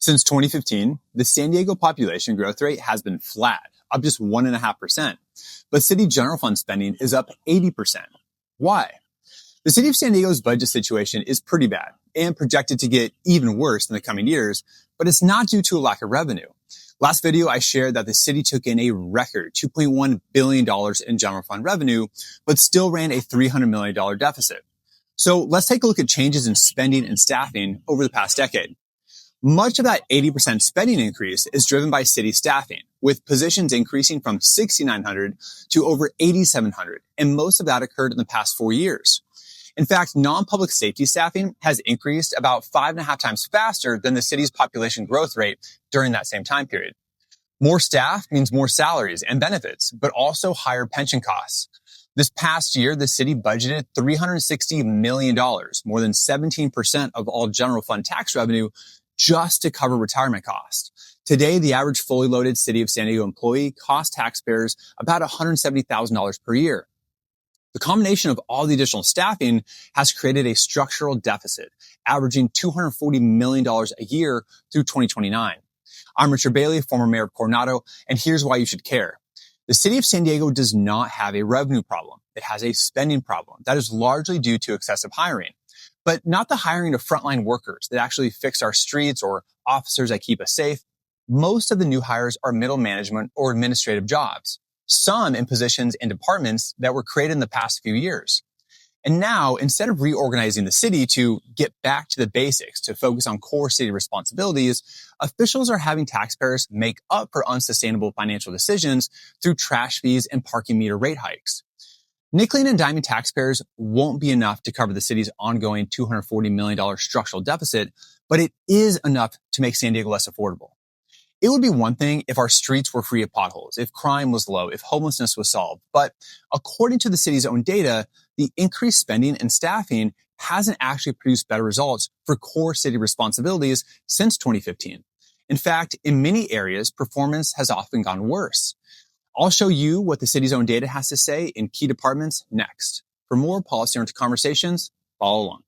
Since 2015, the San Diego population growth rate has been flat, up just 1.5%, but city general fund spending is up 80%. Why? The city of San Diego's budget situation is pretty bad and projected to get even worse in the coming years, but it's not due to a lack of revenue. Last video, I shared that the city took in a record $2.1 billion in general fund revenue, but still ran a $300 million deficit. So let's take a look at changes in spending and staffing over the past decade. Much of that 80% spending increase is driven by city staffing, with positions increasing from 6,900 to over 8,700, and most of that occurred in the past 4 years. In fact, non-public safety staffing has increased about 5.5 times faster than the city's population growth rate during that same time period. More staff means more salaries and benefits, but also higher pension costs. This past year, the city budgeted $360 million, more than 17% of all general fund tax revenue, just to cover retirement costs. Today, the average fully loaded City of San Diego employee costs taxpayers about $170,000 per year. The combination of all the additional staffing has created a structural deficit, averaging $240 million a year through 2029. I'm Richard Bailey, former mayor of Coronado, and here's why you should care. The city of San Diego does not have a revenue problem. It has a spending problem that is largely due to excessive hiring, but not the hiring of frontline workers that actually fix our streets or officers that keep us safe. Most of the new hires are middle management or administrative jobs, some in positions in departments that were created in the past few years. And now, instead of reorganizing the city to get back to the basics, to focus on core city responsibilities, officials are having taxpayers make up for unsustainable financial decisions through trash fees and parking meter rate hikes. Nickeling and diming taxpayers won't be enough to cover the city's ongoing $240 million structural deficit, but it is enough to make San Diego less affordable. It would be one thing if our streets were free of potholes, if crime was low, if homelessness was solved. But according to the city's own data, the increased spending and staffing hasn't actually produced better results for core city responsibilities since 2015. In fact, in many areas, performance has often gone worse. I'll show you what the city's own data has to say in key departments next. For more policy-oriented conversations, follow along.